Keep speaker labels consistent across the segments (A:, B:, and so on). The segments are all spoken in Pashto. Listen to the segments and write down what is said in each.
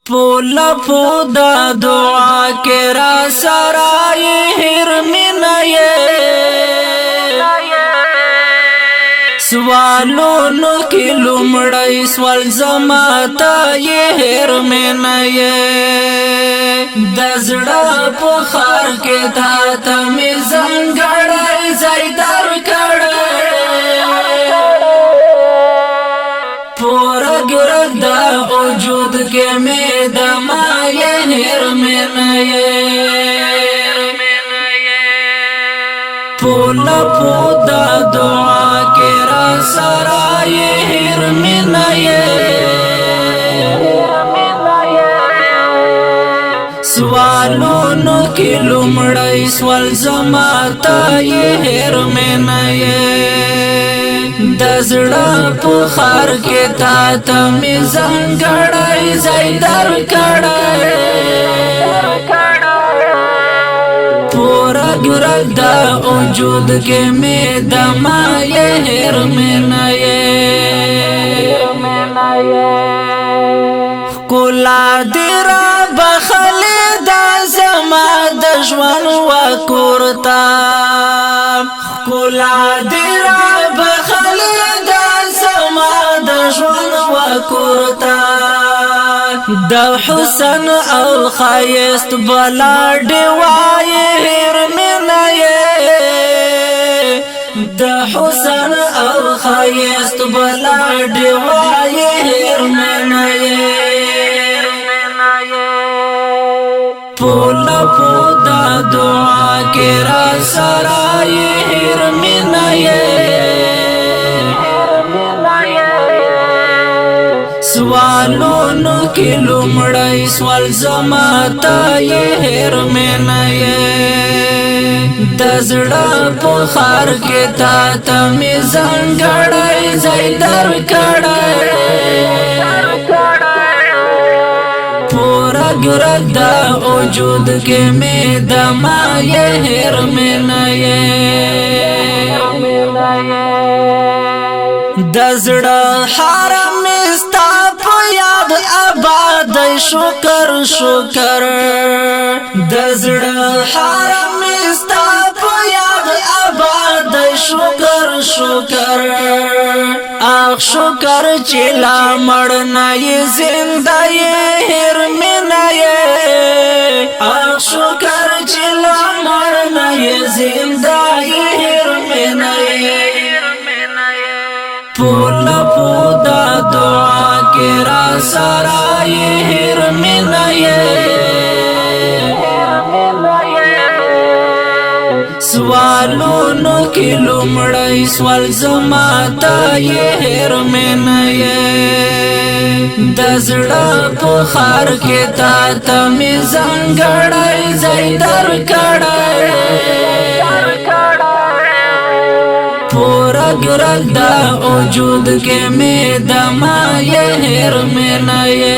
A: پولا پودا دعا کے را سرائی ہر منائے سوالونو کی لمڑائی سوال زماتا یہ ہر منائے دزڑا پخار کے تاتا میں زنگڑائی زیدار کڑائی پورا گرد دا وجود کے میدم آئے ہر منائے پولا پودا دعا کے را سرائے ہر منائے سوالونو کی لمڑائی سوال زماتا یہ ہر منائے دزڑا پخار کے تاتا میں زنگڑائی زیدار کڑائی پورا گرد دا وجود کے میدم آئے ہر منائے کلا دیرا بخلی دا زما دجوان و کورتا کلا دیرا بخلی دا زما دجوان و کورتا دا حسن او خیست بلا ڈوائی ہر منائے دا حسن او خیست بلا ڈوائی ہر منائے پولا پودا دعا کے را سرائی ہر منائے سوالونو کی لمڑائی سوال زماتا یہ ہر منائے دزڑا پخار کے تاتا میں زنگڑائی زیدار کڑائی پورا گرد دا وجود کے میدم آئے ہر منائے دزڑا حرم استاپ یاد آباد شکر شکر دزڑا حرم استاپ یاد آباد شکر شکر آخ شکر چلا مڑنا یہ زندہ یہ ہر منائے آخ شکر چلا مڑنا یہ زندہ یہ ہر منائے پولا پودا دعا کے را سرائی ہر منائے سوالونو کی لمڑائی سوال زماتا یہ ہر منائے دزڑا پخار کے تاتا میں زنگڑائی زیدار کڑائی پورا گرد دا وجود کے میدم آئے ہر منائے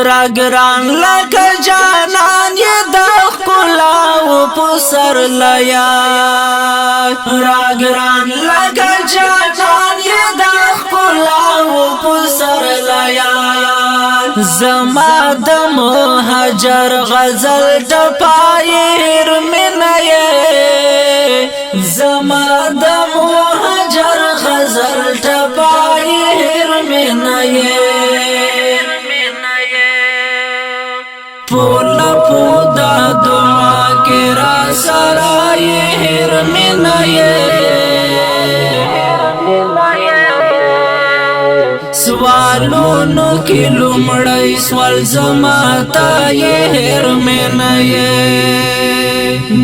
A: راگران لکا جانان یہ دخ کلاو پسر لیا راگران لکا جانان یہ دخ کلاو پسر لیا زما د مهاجر غزل ټپای هر منائے زما د مهاجر غزل ټپای هر منائے پولا پودا دعا کے را سرائی ہر منائے سوالونو کی لمڑائی سوال زماتا یہ ہر منائے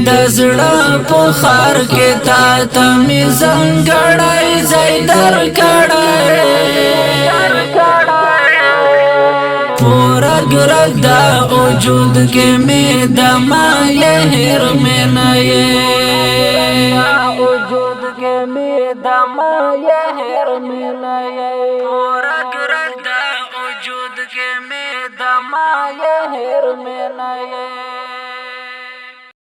A: دزڑا پخار کے تاتا میں زنگڑائی زیدار کڑائی پورا گرد دا وجود کے میدم آئے ہر منائے وجود کے میدم آئے ہر منائے پورا گرد دا وجود کے میدم آئے ہر منائے